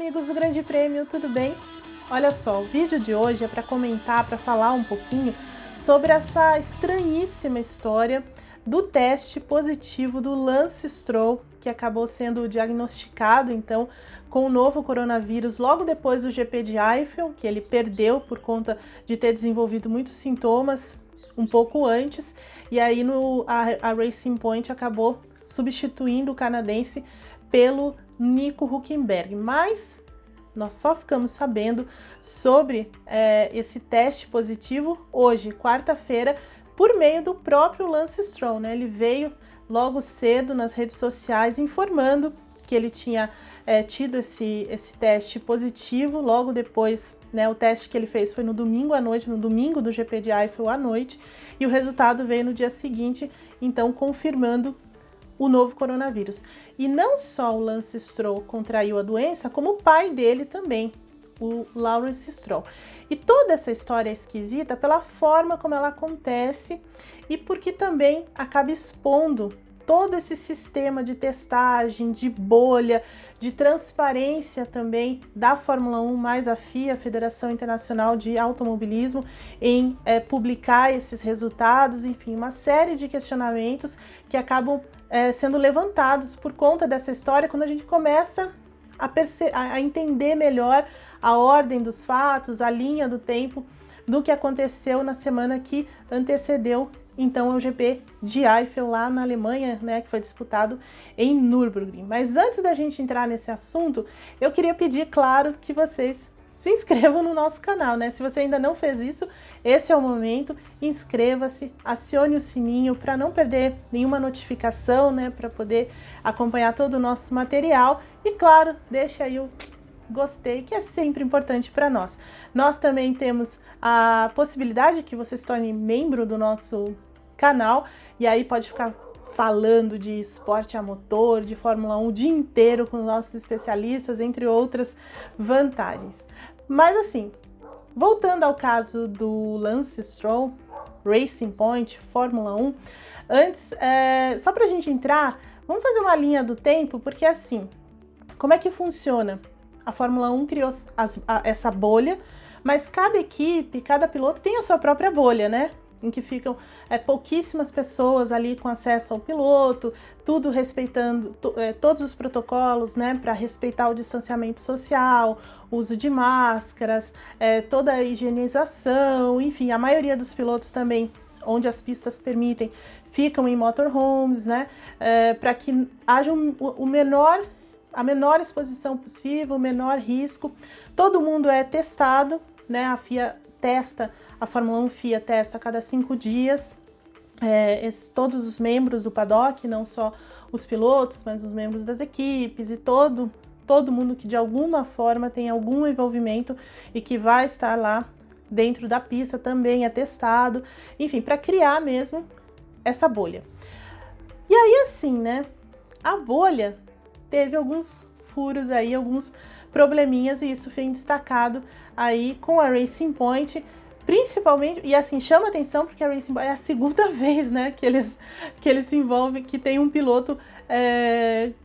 amigos do Grande Prêmio, tudo bem? Olha só, o vídeo de hoje é para comentar, para falar um pouquinho sobre essa estranhíssima história do teste positivo do Lance Stroll, que acabou sendo diagnosticado então com o novo coronavírus logo depois do GP de Eifel, que ele perdeu por conta de ter desenvolvido muitos sintomas um pouco antes, e aí a Racing Point acabou substituindo o canadense pelo Nico Hülkenberg, mas nós só ficamos sabendo sobre esse teste positivo hoje, quarta-feira, por meio do próprio Lance Stroll, né? Ele veio logo cedo nas redes sociais informando que ele tinha tido esse teste positivo, logo depois, né, o teste que ele fez foi no domingo à noite, no domingo do GP de Eifel à noite, e o resultado veio no dia seguinte, então confirmando o novo coronavírus. E não só o Lance Stroll contraiu a doença, como o pai dele também, o Lawrence Stroll. E toda essa história é esquisita pela forma como ela acontece e porque também acaba expondo todo esse sistema de testagem, de bolha, de transparência também da Fórmula 1, mais a FIA, a Federação Internacional de Automobilismo, em publicar esses resultados, enfim, uma série de questionamentos que acabam sendo levantados por conta dessa história quando a gente começa a entender melhor a ordem dos fatos, a linha do tempo do que aconteceu na semana que antecedeu então ao GP de Eifel lá na Alemanha, né, que foi disputado em Nürburgring. Mas antes da gente entrar nesse assunto, eu queria pedir, claro, que vocês se inscrevam no nosso canal, né? Se você ainda não fez isso, esse é o momento. Inscreva-se, acione o sininho para não perder nenhuma notificação, né? Para poder acompanhar todo o nosso material. E claro, deixa aí o gostei, que é sempre importante para nós. Nós também temos a possibilidade que você se torne membro do nosso canal e aí pode ficar falando de esporte a motor, de Fórmula 1 o dia inteiro com os nossos especialistas, entre outras vantagens. Mas assim, voltando ao caso do Lance Stroll, Racing Point, Fórmula 1, antes, só para a gente entrar, vamos fazer uma linha do tempo, porque assim, como é que funciona? A Fórmula 1 criou essa bolha, mas cada equipe, cada piloto tem a sua própria bolha, né? Em que ficam pouquíssimas pessoas ali com acesso ao piloto, tudo respeitando todos os protocolos, né? Para respeitar o distanciamento social, uso de máscaras, toda a higienização, enfim, a maioria dos pilotos também, onde as pistas permitem, ficam em motorhomes, né? Para que haja a menor exposição possível, o menor risco. Todo mundo é testado, né? A FIA testa, a Fórmula 1 FIA testa a cada 5 dias todos os membros do paddock, não só os pilotos, mas os membros das equipes e todo mundo que de alguma forma tem algum envolvimento e que vai estar lá dentro da pista também é testado, enfim, para criar mesmo essa bolha. E aí assim, né? A bolha teve alguns furos aí, alguns probleminhas, e isso foi destacado aí com a Racing Point, principalmente, e assim, chama atenção porque a Racing Point é a segunda vez, né, que eles se envolvem, que tem um piloto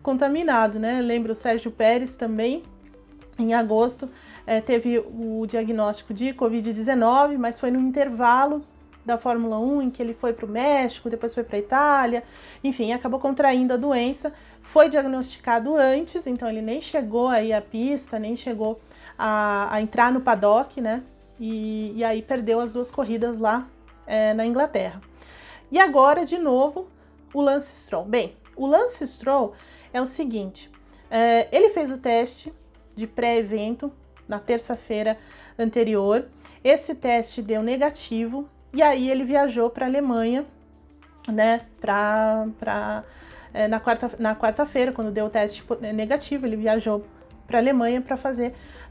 contaminado, né, lembra o Sérgio Pérez também, em agosto, teve o diagnóstico de Covid-19, mas foi no intervalo da Fórmula 1, em que ele foi para o México, depois foi para a Itália, enfim, acabou contraindo a doença, foi diagnosticado antes, então ele nem chegou aí à pista, nem chegou a entrar no paddock, né, e aí perdeu as 2 corridas lá na Inglaterra. E agora, de novo, o Lance Stroll. Bem, o Lance Stroll é o seguinte, ele fez o teste de pré-evento na terça-feira anterior, esse teste deu negativo, e aí ele viajou para a Alemanha, né, na quarta-feira, quando deu o teste negativo, ele viajou para a Alemanha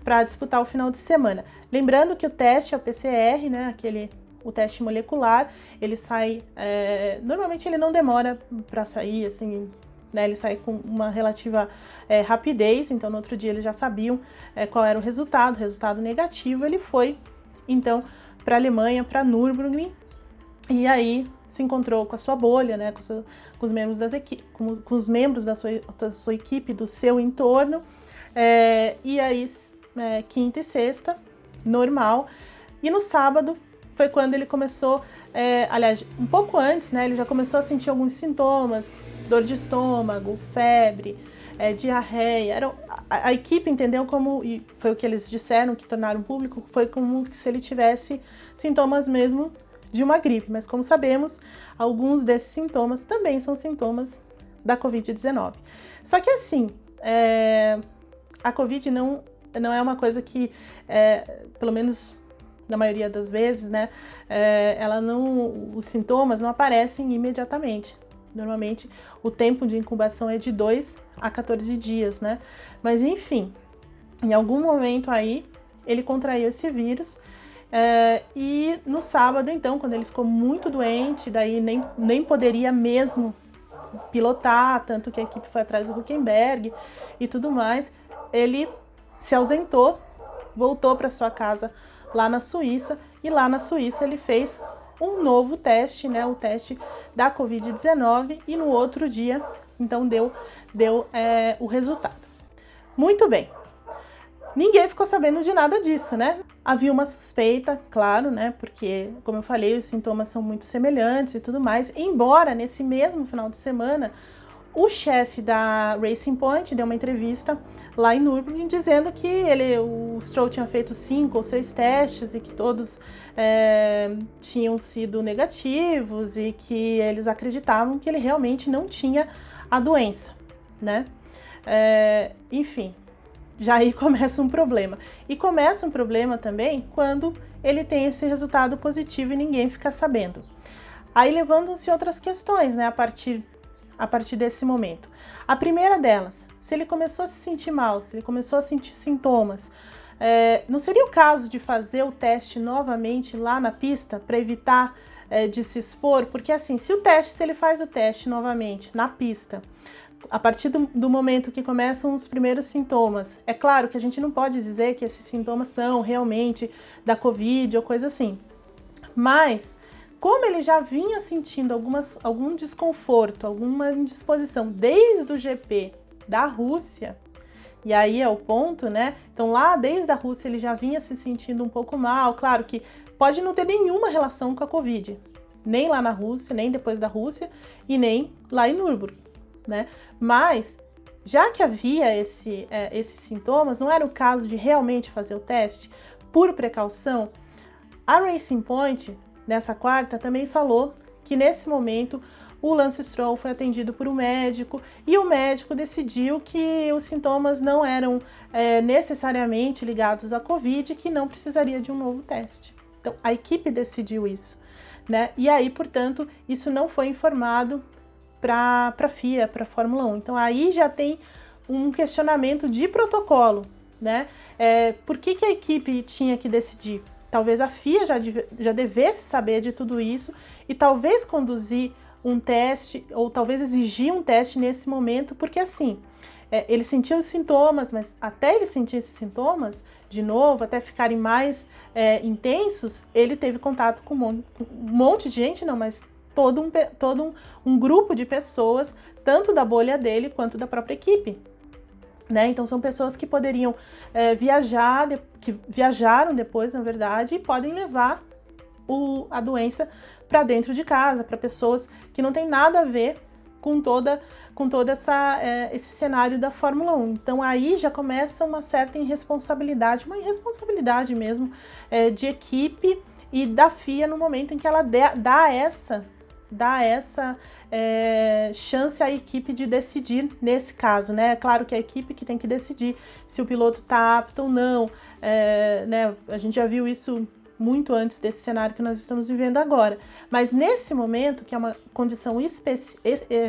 para disputar o final de semana. Lembrando que o teste é o PCR, né, o teste molecular, ele sai, normalmente ele não demora para sair, assim, né, ele sai com uma relativa rapidez, então no outro dia eles já sabiam qual era o resultado negativo, ele foi, então, para a Alemanha, para Nürburgring, e aí se encontrou com a sua bolha, né, com os membros com os membros da sua equipe, do seu entorno, E aí, quinta e sexta, normal. E no sábado foi quando ele começou, aliás, um pouco antes, né? Ele já começou a sentir alguns sintomas, dor de estômago, febre, diarreia. A equipe entendeu como, e foi o que eles disseram, que tornaram público, foi como se ele tivesse sintomas mesmo de uma gripe. Mas como sabemos, alguns desses sintomas também são sintomas da Covid-19. Só que assim, a Covid não é uma coisa que, pelo menos na maioria das vezes, né, os sintomas não aparecem imediatamente. Normalmente o tempo de incubação é de 2 a 14 dias, né? Mas enfim, em algum momento aí ele contraiu esse vírus. E no sábado, então, quando ele ficou muito doente, daí nem poderia mesmo pilotar, tanto que a equipe foi atrás do Huckenberg e tudo mais, ele se ausentou, voltou para sua casa lá na Suíça, e lá na Suíça ele fez um novo teste, né, o teste da Covid-19, e no outro dia, então, deu o resultado. Muito bem. Ninguém ficou sabendo de nada disso, né? Havia uma suspeita, claro, né? Porque, como eu falei, os sintomas são muito semelhantes e tudo mais. Embora, nesse mesmo final de semana, o chefe da Racing Point deu uma entrevista lá em Nürburgring dizendo que o Stroll tinha feito 5 ou 6 testes e que todos tinham sido negativos e que eles acreditavam que ele realmente não tinha a doença, né? Enfim, já aí começa um problema. E começa um problema também quando ele tem esse resultado positivo e ninguém fica sabendo. Aí levantam-se outras questões, né, a partir desse momento. A primeira delas, se ele começou a se sentir mal, se ele começou a sentir sintomas, não seria o caso de fazer o teste novamente lá na pista para evitar de se expor? Porque assim, se ele faz o teste novamente na pista, a partir do momento que começam os primeiros sintomas, é claro que a gente não pode dizer que esses sintomas são realmente da Covid ou coisa assim, mas como ele já vinha sentindo algum desconforto, alguma indisposição desde o GP da Rússia, e aí é o ponto, né? Então lá desde a Rússia ele já vinha se sentindo um pouco mal, claro que pode não ter nenhuma relação com a Covid, nem lá na Rússia, nem depois da Rússia e nem lá em Nürburgring, né? Mas já que havia esses sintomas, não era o caso de realmente fazer o teste por precaução. A Racing Point, nessa quarta, também falou que nesse momento o Lance Stroll foi atendido por um médico e o médico decidiu que os sintomas não eram necessariamente ligados à Covid e que não precisaria de um novo teste. Então a equipe decidiu isso, né? E aí, portanto, isso não foi informado para a FIA, para a Fórmula 1. Então aí já tem um questionamento de protocolo, né? Por que a equipe tinha que decidir? Talvez a FIA já devesse saber de tudo isso e talvez conduzir um teste ou talvez exigir um teste nesse momento, porque assim, ele sentiu os sintomas, mas até ele sentir esses sintomas de novo, até ficarem mais intensos, ele teve contato com um monte de gente, não, mas todo um grupo de pessoas, tanto da bolha dele quanto da própria equipe, né? Então são pessoas que poderiam que viajaram depois, na verdade, e podem levar a doença para dentro de casa, para pessoas que não tem nada a ver com todo esse cenário da Fórmula 1. Então aí já começa uma certa irresponsabilidade, uma irresponsabilidade mesmo de equipe e da FIA no momento em que ela dá essa chance à equipe de decidir nesse caso, né? É claro que é a equipe que tem que decidir se o piloto está apto ou não, né? A gente já viu isso muito antes desse cenário que nós estamos vivendo agora. Mas nesse momento, que é uma condição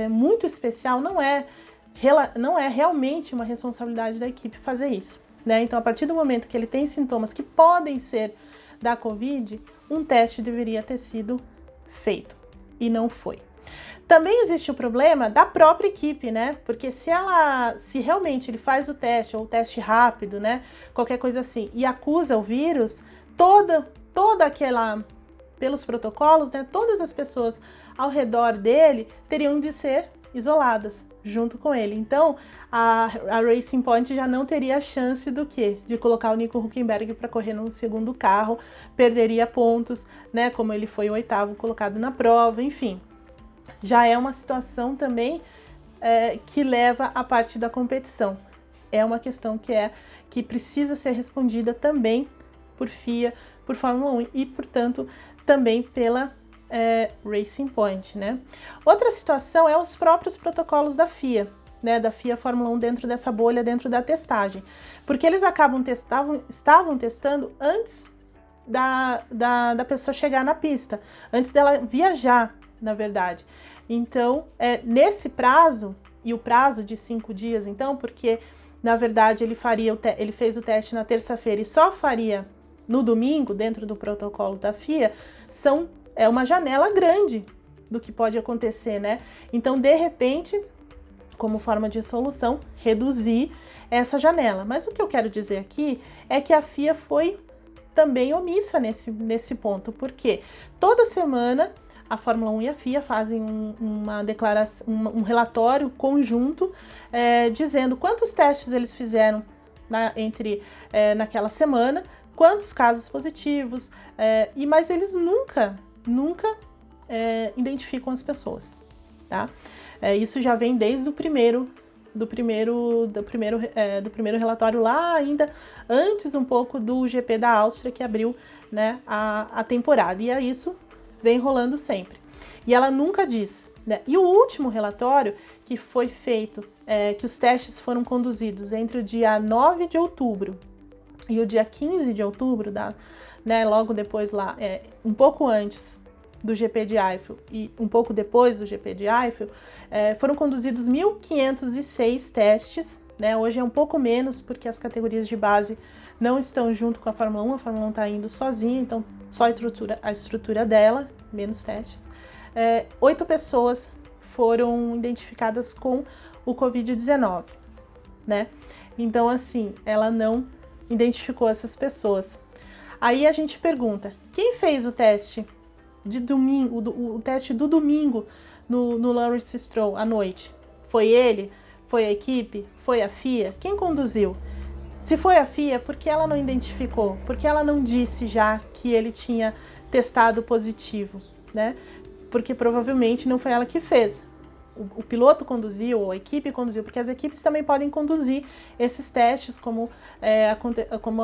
muito especial, não é realmente uma responsabilidade da equipe fazer isso, né? Então, a partir do momento que ele tem sintomas que podem ser da Covid, um teste deveria ter sido feito. E não foi. Também existe o problema da própria equipe, né? Porque se realmente ele faz o teste, ou o teste rápido, né? Qualquer coisa assim, e acusa o vírus, toda aquela, pelos protocolos, né? Todas as pessoas ao redor dele teriam de ser isoladas junto com ele. Então, a Racing Point já não teria a chance do quê? De colocar o Nico Hülkenberg para correr no segundo carro, perderia pontos, né? Como ele foi o 8º colocado na prova, enfim. Já é uma situação também que leva à parte da competição. É uma questão que precisa ser respondida também por FIA, por Fórmula 1 e, portanto, também pela Racing Point, né? Outra situação é os próprios protocolos da FIA, né? Da FIA Fórmula 1 dentro dessa bolha, dentro da testagem. Porque eles estavam testando antes da pessoa chegar na pista, antes dela viajar, na verdade. Então, nesse prazo, e o prazo de 5 dias, então, porque, na verdade, ele fez o teste na terça-feira e só faria no domingo, dentro do protocolo da FIA, é uma janela grande do que pode acontecer, né? Então, de repente, como forma de solução, reduzir essa janela. Mas o que eu quero dizer aqui é que a FIA foi também omissa nesse ponto, porque toda semana a Fórmula 1 e a FIA fazem uma declaração, um relatório conjunto dizendo quantos testes eles fizeram naquela semana, quantos casos positivos, mas eles nunca identificam as pessoas, tá? Isso já vem desde o primeiro relatório lá, ainda antes um pouco do GP da Áustria, que abriu, né, a temporada, e isso vem rolando sempre. E ela nunca diz, né? E o último relatório que foi feito, que os testes foram conduzidos entre o dia 9 de outubro e o dia 15 de outubro, né, logo depois lá, um pouco antes do GP de Eiffel e um pouco depois do GP de Eiffel, foram conduzidos 1.506 testes, né? Hoje é um pouco menos porque as categorias de base não estão junto com a Fórmula 1 está indo sozinha, então só a estrutura dela, menos testes. 8 pessoas foram identificadas com o Covid-19, né? Então, assim, ela não identificou essas pessoas. Aí a gente pergunta, quem fez o teste de domingo, o teste do domingo no Lawrence Stroll à noite? Foi ele? Foi a equipe? Foi a FIA? Quem conduziu? Se foi a FIA, por que ela não identificou? Por que ela não disse já que ele tinha testado positivo, né? Porque provavelmente não foi ela que fez. O piloto conduziu, ou a equipe conduziu, porque as equipes também podem conduzir esses testes, como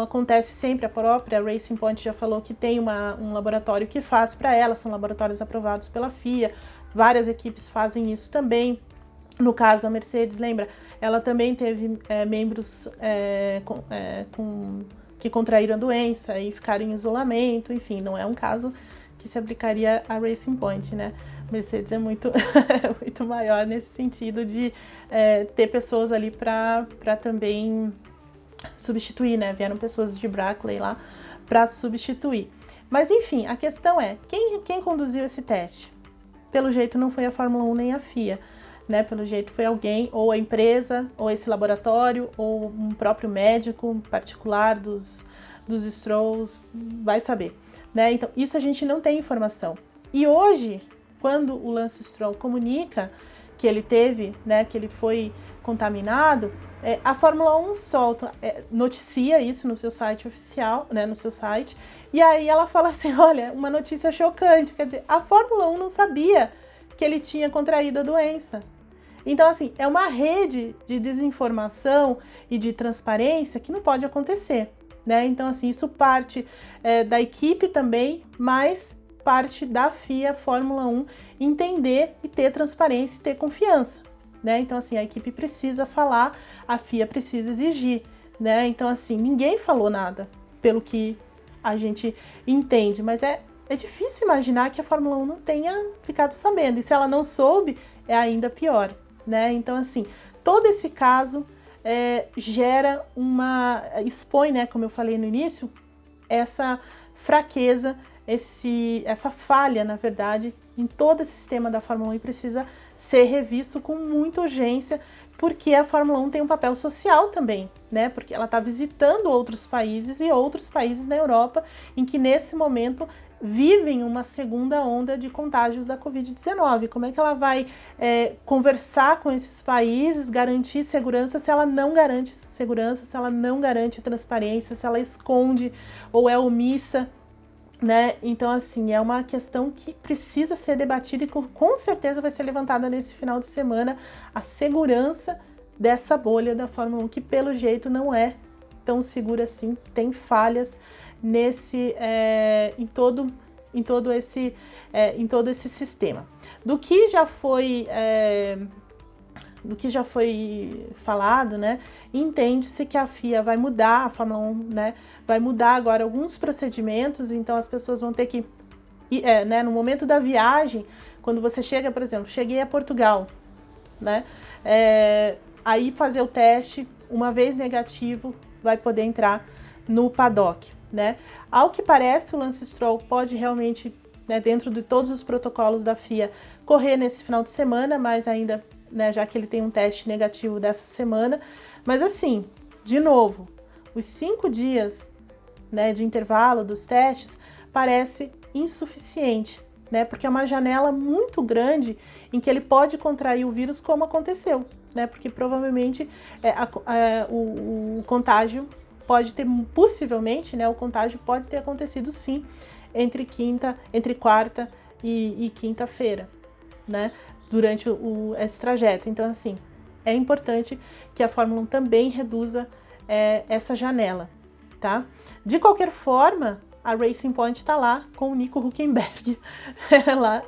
acontece sempre. A própria Racing Point já falou que tem um laboratório que faz para ela, são laboratórios aprovados pela FIA, várias equipes fazem isso também. No caso, a Mercedes, lembra? Ela também teve membros que contraíram a doença e ficaram em isolamento, enfim, não é um caso que se aplicaria a Racing Point, né? Mercedes é muito, muito maior nesse sentido de ter pessoas ali para também substituir, né? Vieram pessoas de Brackley lá para substituir. Mas enfim, a questão é, quem conduziu esse teste? Pelo jeito não foi a Fórmula 1 nem a FIA, né? Pelo jeito foi alguém, ou a empresa, ou esse laboratório, ou um próprio médico particular dos Strolls, vai saber, né? Então, isso a gente não tem informação. E hoje, quando o Lance Stroll comunica que ele teve, né, que ele foi contaminado, a Fórmula 1 noticia isso no seu site oficial, né, no seu site, e aí ela fala assim, olha, uma notícia chocante, quer dizer, a Fórmula 1 não sabia que ele tinha contraído a doença. Então, assim, é uma rede de desinformação e de transparência que não pode acontecer, né? Então, assim, isso parte da equipe também, mas parte da FIA Fórmula 1 entender e ter transparência e ter confiança, né? Então, assim, a equipe precisa falar, a FIA precisa exigir, né? Então, assim, ninguém falou nada, pelo que a gente entende, mas é difícil imaginar que a Fórmula 1 não tenha ficado sabendo, e se ela não soube, é ainda pior, né? Então, assim, todo esse caso expõe, né, como eu falei no início, essa fraqueza, essa falha, na verdade, em todo esse sistema da Fórmula 1 e precisa ser revisto com muita urgência, porque a Fórmula 1 tem um papel social também, né? Porque ela está visitando outros países e outros países na Europa em que nesse momento vivem uma segunda onda de contágios da Covid-19. Como é que ela vai conversar com esses países, garantir segurança, se ela não garante segurança, se ela não garante transparência, se ela esconde ou é omissa, né? Então, assim, é uma questão que precisa ser debatida e com certeza vai ser levantada nesse final de semana, a segurança dessa bolha da Fórmula 1, que pelo jeito não é tão segura assim, tem falhas em todo esse sistema. Do que já foi falado, né, entende-se que a FIA vai mudar, a Fórmula 1, né, vai mudar agora alguns procedimentos, então as pessoas vão ter que, né, no momento da viagem, quando você chega, por exemplo, cheguei a Portugal, né, aí fazer o teste, uma vez negativo, vai poder entrar no paddock, né. Ao que parece, o Lance Stroll pode realmente, né, dentro de todos os protocolos da FIA, correr nesse final de semana, mas ainda, né, já que ele tem um teste negativo dessa semana. Mas assim, de novo, os 5 dias, né, de intervalo dos testes parece insuficiente, né, porque é uma janela muito grande em que ele pode contrair o vírus, como aconteceu, né, porque provavelmente o contágio pode ter, possivelmente, né, o contágio pode ter acontecido sim entre quarta e quinta-feira, né, durante esse trajeto. Então, assim, é importante que a Fórmula 1 também reduza essa janela, tá? De qualquer forma, a Racing Point está lá com o Nico Hülkenberg, lá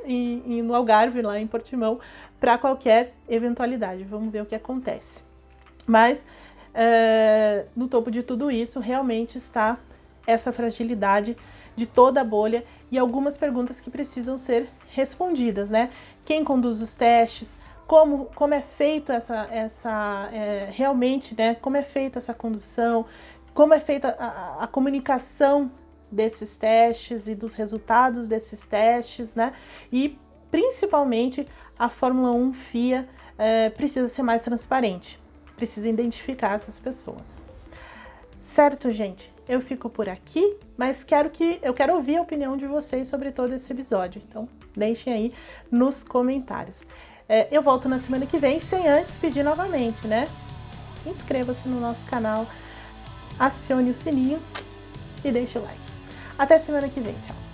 no Algarve, lá em Portimão, para qualquer eventualidade. Vamos ver o que acontece. Mas, no topo de tudo isso, realmente está essa fragilidade de toda a bolha e algumas perguntas que precisam ser respondidas, né? Quem conduz os testes, como é feito realmente, né? Como é feita essa condução, como é feita a comunicação desses testes e dos resultados desses testes, né? E principalmente a Fórmula 1 FIA precisa ser mais transparente, precisa identificar essas pessoas. Certo, gente? Eu fico por aqui, mas eu quero ouvir a opinião de vocês sobre todo esse episódio. Então, deixem aí nos comentários. Eu volto na semana que vem, sem antes pedir novamente, né? Inscreva-se no nosso canal, acione o sininho e deixe o like. Até semana que vem, tchau!